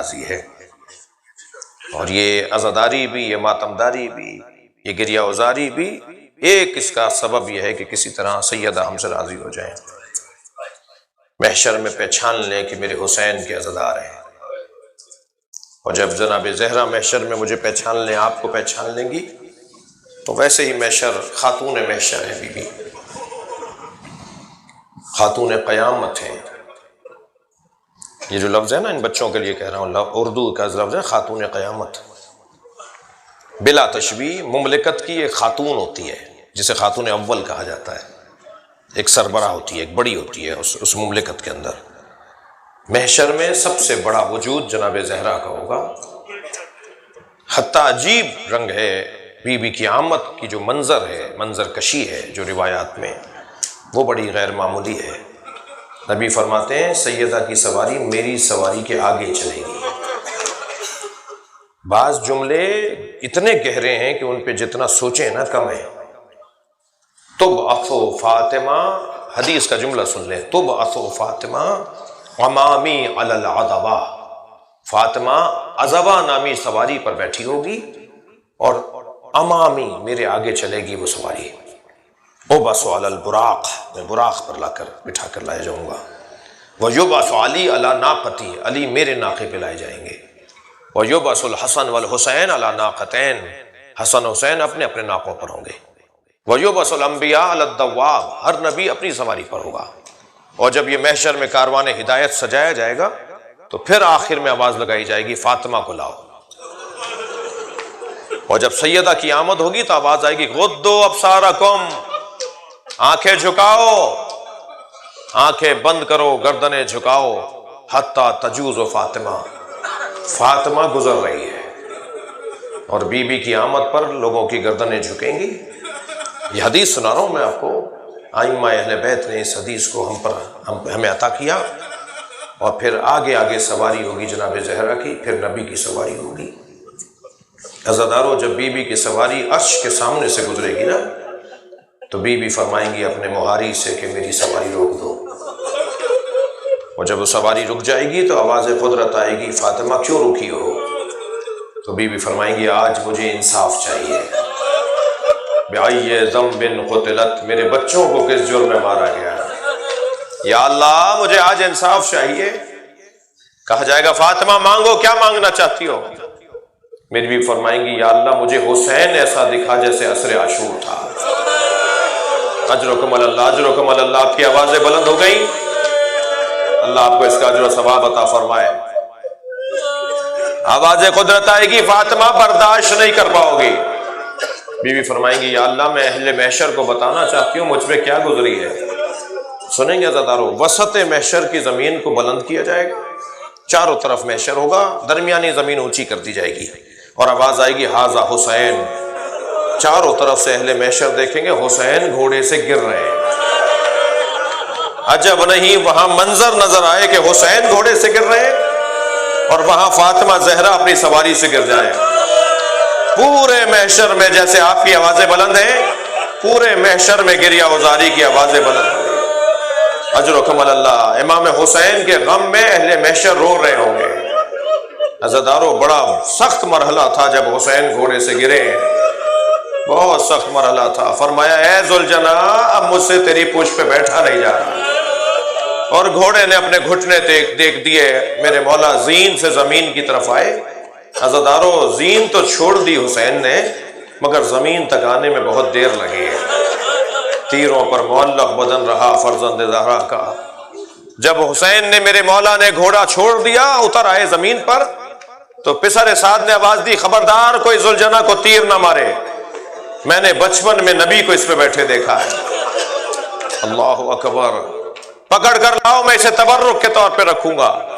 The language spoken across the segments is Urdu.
راضی ہے۔ اور یہ عزاداری بھی، یہ ماتمداری بھی، یہ گریہ وزاری بھی، ایک اس کا سبب یہ ہے کہ کسی طرح سیدہ ہم سے راضی ہو جائیں، محشر میں پہچان لیں کہ میرے حسین کے عزادار ہیں۔ اور جب جناب زہرا محشر میں مجھے پہچان لیں، آپ کو پہچان لیں گی، تو ویسے ہی محشر خاتون محشر ہے، بی بی خاتون قیامت ہیں۔ یہ جو لفظ ہے نا، ان بچوں کے لیے کہہ رہا ہوں، اردو کا لفظ ہے خاتون قیامت، بلا تشبیہ۔ مملکت کی ایک خاتون ہوتی ہے جسے خاتون اول کہا جاتا ہے، ایک سربراہ ہوتی ہے، ایک بڑی ہوتی ہے اس مملکت کے اندر۔ محشر میں سب سے بڑا وجود جناب زہرا کا ہوگا۔ حتیٰ عجیب رنگ ہے بی بی کی آمد کی، جو منظر ہے، منظر کشی ہے جو روایات میں، وہ بڑی غیر معمولی ہے۔ نبی فرماتے ہیں سیدہ کی سواری میری سواری کے آگے چلے گی۔ بعض جملے اتنے گہرے ہیں کہ ان پہ جتنا سوچیں نا کم ہے۔ تبعث فاطمہ، حدیث کا جملہ سن لیں، تبعث فاطمہ امامی علی العذبہ، فاطمہ عذبہ نامی سواری پر بیٹھی ہوگی اور امامی میرے آگے چلے گی وہ سواری۔ ابعث علی البراق، میں براق پر لا کر بٹھا کر لایا جاؤں گا۔ ویبعث علی علی ناقتی، علی میرے ناقے پہ لائے جائیں گے۔ ویبعث الحسن والحسین علی ناقتین، حسن حسین اپنے اپنے ناقوں پر ہوں گے۔ ویبعث الانبیاء علی الدواب، ہر نبی اپنی سواری پر ہوگا۔ اور جب یہ محشر میں کاروان ہدایت سجایا جائے گا تو پھر آخر میں آواز لگائی جائے گی فاطمہ کو لاؤ۔ اور جب سیدہ کی آمد ہوگی تو آواز آئے گی غضوا ابصارکم، آنکھیں جھکاؤ، آنکھیں بند کرو، گردنیں جھکاؤ، حتی تجوز فاطمہ، فاطمہ گزر رہی ہے۔ اور بی بی کی آمد پر لوگوں کی گردنیں جھکیں گی۔ یہ حدیث سنا رہا ہوں میں آپ کو، ائمہ اہل بیت نے اس حدیث کو ہمیں عطا کیا۔ اور پھر آگے آگے سواری ہوگی جناب زہرا کی، پھر نبی کی سواری ہوگی۔ عزادارو، جب بی بی کی سواری عرش کے سامنے سے گزرے گی نا، تو بی بی فرمائیں گی اپنے مہاری سے کہ میری سواری روک دو۔ اور جب وہ سواری رک جائے گی تو آواز قدرت آئے گی فاطمہ کیوں رکی ہو؟ تو بی بی فرمائیں گی آج مجھے انصاف چاہیے۔ بِأَيِّ ذَنْبٍ قُتِلَتْ، میرے بچوں کو کس جرم میں مارا گیا؟ یا اللہ مجھے آج انصاف چاہیے۔ کہا جائے گا فاطمہ مانگو، کیا مانگنا چاہتی ہو؟ میری بھی فرمائیں گی یا اللہ مجھے حسین ایسا دکھا جیسے عصر عاشور تھا۔ اجرکم علی اللہ، اجرکم علی اللہ، آپ کی آوازیں بلند ہو گئیں، اللہ آپ کو اس کا اجر و ثواب عطا فرمائے۔ آواز قدرت آئے گی فاطمہ برداشت نہیں کر پاؤ گی۔ بی بی فرمائیں گی یا اللہ میں اہل محشر کو بتانا چاہتی ہوں مجھ پہ کیا گزری ہے۔ سنیں گے عزادارو، وسط محشر کی زمین کو بلند کیا جائے گا، چاروں طرف محشر ہوگا، درمیانی زمین اونچی کر دی جائے گی، اور آواز آئے گی ھذا حسین۔ چاروں طرف سے اہل محشر دیکھیں گے حسین گھوڑے سے گر رہے ہیں۔ عجب نہیں وہاں منظر نظر آئے کہ حسین گھوڑے سے گر رہے ہیں اور وہاں فاطمہ زہرا اپنی سواری سے گر جائیں۔ پورے محشر میں جیسے آپ کی آوازیں بلند ہیں، پورے محشر میں گریہ وزاری کی آوازیں بلند ہیں۔ اجرکم علی اللہ، امام حسین کے غم میں اہل محشر رو رہے ہوں گے۔ عزادارو، بڑا سخت مرحلہ تھا جب حسین گھوڑے سے گرے، بہت سخت مرحلہ تھا۔ فرمایا اے ذوالجناح اب مجھ سے تیری پوچھ پہ بیٹھا نہیں جا رہا، اور گھوڑے نے اپنے گھٹنے دیکھ دیے، میرے مولا زین سے زمین کی طرف آئے۔ عزادارو، زین تو چھوڑ دی حسین نے، مگر زمین تک آنے میں بہت دیر لگی ہے۔ تیروں پر معلق بدن رہا فرزند زہرا کا۔ جب حسین نے، میرے مولا نے گھوڑا چھوڑ دیا، اتر آئے زمین پر، تو پسر سعد نے آواز دی خبردار کوئی ذوالجناح کو تیر نہ مارے، میں نے بچپن میں نبی کو اس پہ بیٹھے دیکھا ہے۔ اللہ اکبر، پکڑ کر لاؤ، میں اسے تبرک کے طور پہ رکھوں گا۔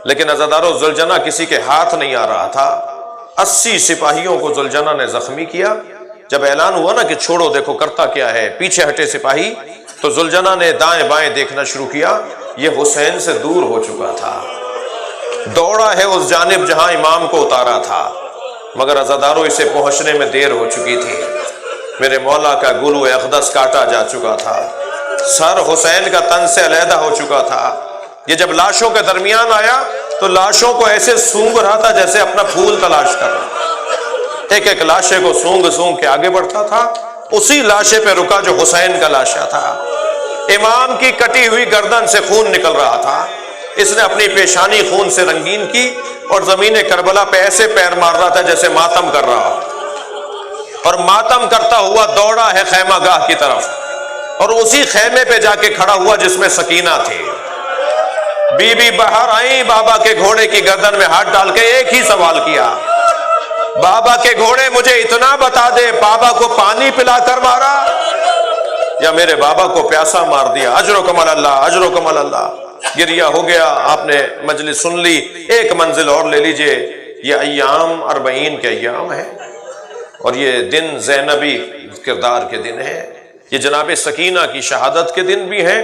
لیکن عزادارو، ذوالجناح کسی کے ہاتھ نہیں آ رہا تھا۔ 80 سپاہیوں کو ذوالجناح نے زخمی کیا۔ جب اعلان ہوا نا کہ چھوڑو دیکھو کرتا کیا ہے، پیچھے ہٹے سپاہی، تو ذوالجناح نے دائیں بائیں دیکھنا شروع کیا، یہ حسین سے دور ہو چکا تھا، دوڑا ہے اس جانب جہاں امام کو اتارا تھا، مگر عزادارو اسے پہنچنے میں دیر ہو چکی تھی۔ میرے مولا کا گلو اقدس کاٹا جا چکا تھا، سر حسین کا تن سے علیحدہ ہو چکا تھا۔ یہ جب لاشوں کے درمیان آیا تو لاشوں کو ایسے سونگ رہا تھا جیسے اپنا پھول تلاش کر رہا، ایک ایک لاشے کو سونگ سونگ کے آگے بڑھتا تھا، اسی لاشے پہ رکا جو حسین کا لاشا تھا۔ امام کی کٹی ہوئی گردن سے خون نکل رہا تھا، اس نے اپنی پیشانی خون سے رنگین کی اور زمین کربلا پہ ایسے پیر مار رہا تھا جیسے ماتم کر رہا، اور ماتم کرتا ہوا دوڑا ہے خیمہ گاہ کی طرف، اور اسی خیمے پہ جا کے کھڑا ہوا جس میں سکینہ تھی۔ بی بی باہر آئیں، بابا کے گھوڑے کی گردن میں ہاتھ ڈال کے ایک ہی سوال کیا، بابا کے گھوڑے مجھے اتنا بتا دے، بابا کو پانی پلا کر مارا یا میرے بابا کو پیاسا مار دیا؟ اجرکم اللہ، اجرکم اللہ۔ گریہ ہو گیا، آپ نے مجلس سن لی، ایک منزل اور لے لیجئے۔ یہ ایام 40 کے ایام ہیں، اور یہ دن زینبی کردار کے دن ہیں، یہ جناب سکینہ کی شہادت کے دن بھی ہیں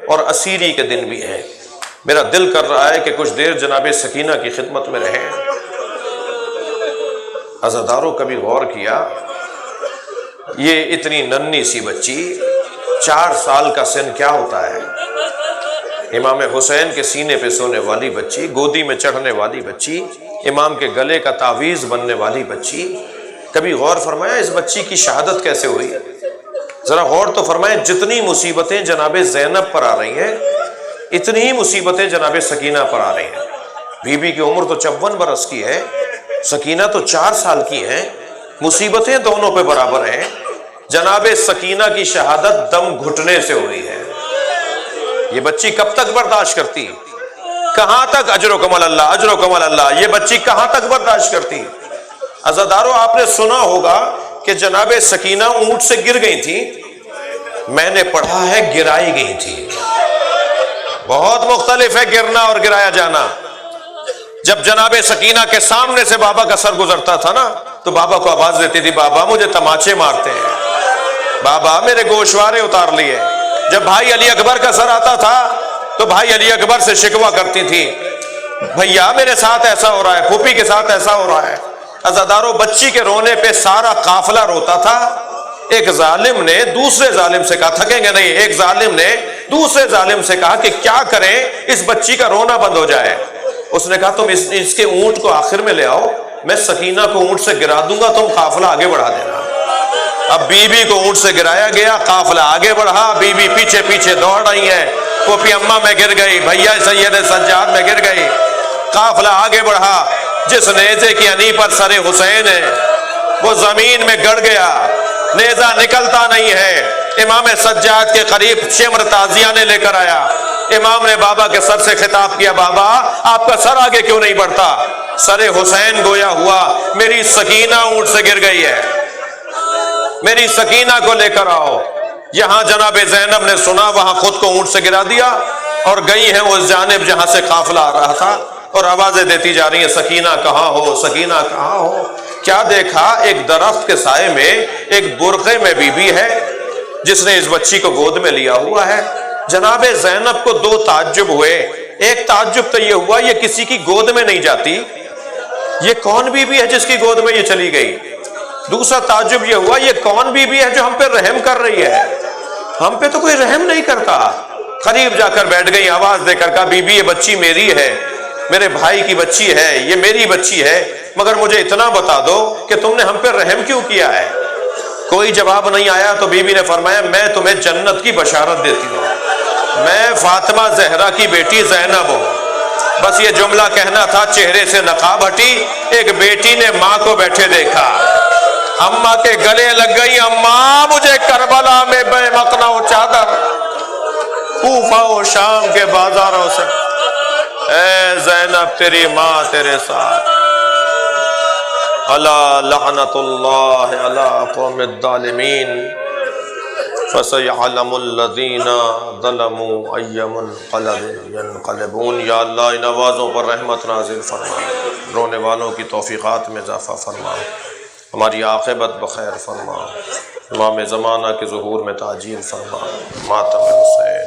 اور اسیری کے دن بھی ہیں۔ میرا دل کر رہا ہے کہ کچھ دیر جناب سکینہ کی خدمت میں رہیں۔ عزاداروں کبھی غور کیا، یہ اتنی ننھی سی بچی، 4 سال کا سن کیا ہوتا ہے؟ امام حسین کے سینے پہ سونے والی بچی، گودی میں چڑھنے والی بچی، امام کے گلے کا تعویذ بننے والی بچی، کبھی غور فرمایا اس بچی کی شہادت کیسے ہوئی؟ ذرا غور تو فرمائیں، جتنی مصیبتیں جناب زینب پر آ رہی ہیں اتنی ہی مصیبتیں جناب سکینہ پر آ رہی ہیں۔ بی بی کی عمر تو 54 برس کی ہے، سکینہ تو 4 سال کی ہیں، مصیبتیں دونوں پہ برابر ہیں۔ جناب سکینہ کی شہادت دم گھٹنے سے ہوئی ہے۔ یہ بچی کب تک برداشت کرتی؟ کہاں تک؟ اجرکم اللہ، اجرکم اللہ، یہ بچی کہاں تک برداشت کرتی؟ عزاداروں آپ نے سنا ہوگا کہ جناب سکینہ اونٹ سے گر گئی تھی، میں نے پڑھا ہے گرائی گئی تھی۔ بہت مختلف ہے گرنا اور گرایا جانا۔ جب جناب سکینہ کے سامنے سے بابا کا سر گزرتا تھا نا تو بابا کو آواز دیتی تھی، بابا مجھے تماچے مارتے ہیں، بابا میرے گوشوارے اتار لیے۔ جب بھائی علی اکبر کا سر آتا تھا تو بھائی علی اکبر سے شکوہ کرتی تھی، بھیا میرے ساتھ ایسا ہو رہا ہے، پھوپھی کے ساتھ ایسا ہو رہا ہے۔ عزاداروں بچی کے رونے پہ سارا قافلہ روتا تھا۔ ایک ظالم نے دوسرے ظالم سے کہا، تھکیں گے نہیں، ایک ظالم نے دوسرے ظالم سے کہا کہ کیا کریں اس بچی کا رونا بند ہو جائے۔ اس نے کہا تم اس کے اونٹ کو آخر میں لے آؤ، میں سکینہ کو اونٹ سے گرا دوں گا، تم قافلہ آگے بڑھا دینا۔ اب بی بی کو اونٹ سے گرایا گیا، قافلہ آگے بڑھا، بی بی پیچھے پیچھے دوڑ رہی ہے، پھوپھی اماں میں گر گئی، بھیا سید سجاد میں گر گئی، قافلہ آگے بڑھا۔ جس نیزے کی انہی پر سر حسین ہے وہ زمین میں گڑ گیا، نیزہ نکلتا نہیں ہے۔ امام سجاد کے قریب شمر تازیہ نے لے کر آیا، امام نے بابا کے سر سے خطاب کیا، بابا آپ کا سر آگے کیوں نہیں بڑھتا؟ سر حسین گویا ہوا، میری سکینہ اونٹ سے گر گئی ہے، میری سکینہ کو لے کر آؤ۔ یہاں جناب زینب نے سنا، وہاں خود کو اونٹ سے گرا دیا اور گئی ہیں اس جانب جہاں سے قافلہ آ رہا تھا، اور آوازیں دیتی جا رہی ہیں، سکینہ کہاں ہو، سکینہ کہاں ہو؟ کیا دیکھا؟ ایک درخت کے سائے میں ایک برقعے میں بی بی ہے جس نے اس بچی کو گود میں لیا ہوا ہے۔ جناب زینب کو 2 تعجب ہوئے۔ ایک تعجب تو یہ ہوا یہ کسی کی گود میں نہیں جاتی، یہ کون بی بی ہے جس کی گود میں یہ چلی گئی؟ دوسرا تعجب یہ ہوا یہ کون بی بی ہے جو ہم پہ رحم کر رہی ہے؟ ہم پہ تو کوئی رحم نہیں کرتا۔ قریب جا کر بیٹھ گئی، آواز دے کر کہا، بی بی یہ بچی میری ہے، میرے بھائی کی بچی ہے، یہ میری بچی ہے، مگر مجھے اتنا بتا دو کہ تم نے ہم پہ رحم کیوں کیا ہے؟ کوئی جواب نہیں آیا تو بی بی نے فرمایا، میں تمہیں جنت کی بشارت دیتی ہوں، میں فاطمہ زہرا کی بیٹی زینب ہوں۔ بس یہ جملہ کہنا تھا، چہرے سے نقاب ہٹی، ایک بیٹی نے ماں کو بیٹھے دیکھا، اماں کے گلے لگ گئی، اماں مجھے کربلا میں بے مقنع و چادر، کوفہ و شام کے بازاروں سے، اے زینب تیری ماں تیرے ساتھ۔ الا لعنت اللہ علی قوم الظالمین فسیعلم الذین ظلموا ای منقلب ینقلبون۔ یا اللہ ان آوازوں پر رحمت نازل فرما، رونے والوں کی توفیقات میں اضافہ فرما، ہماری عاقبت بخیر فرما، امام زمانہ کے ظہور میں تعجیل فرما، ماتم حسین۔